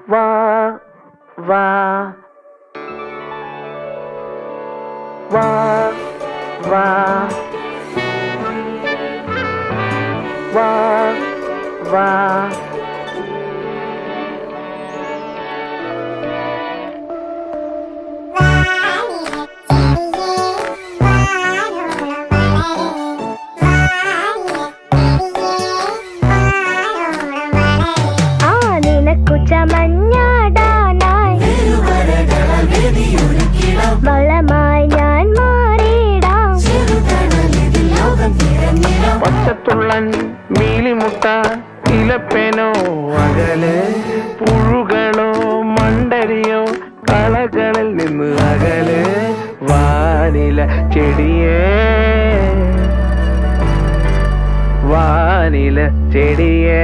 വാ വാ വാ വാ വാ വാ വളമായി ഞാൻ മാറിയിടാം. പച്ചത്തുള്ളൻ മീലിമുട്ട ഇലപ്പേനോ അകലെ പുഴുകളോ മണ്ടരിയോ കളകളിൽ നിന്ന് അകലെ വാനില ചെടിയേ വാനില ചെടിയേ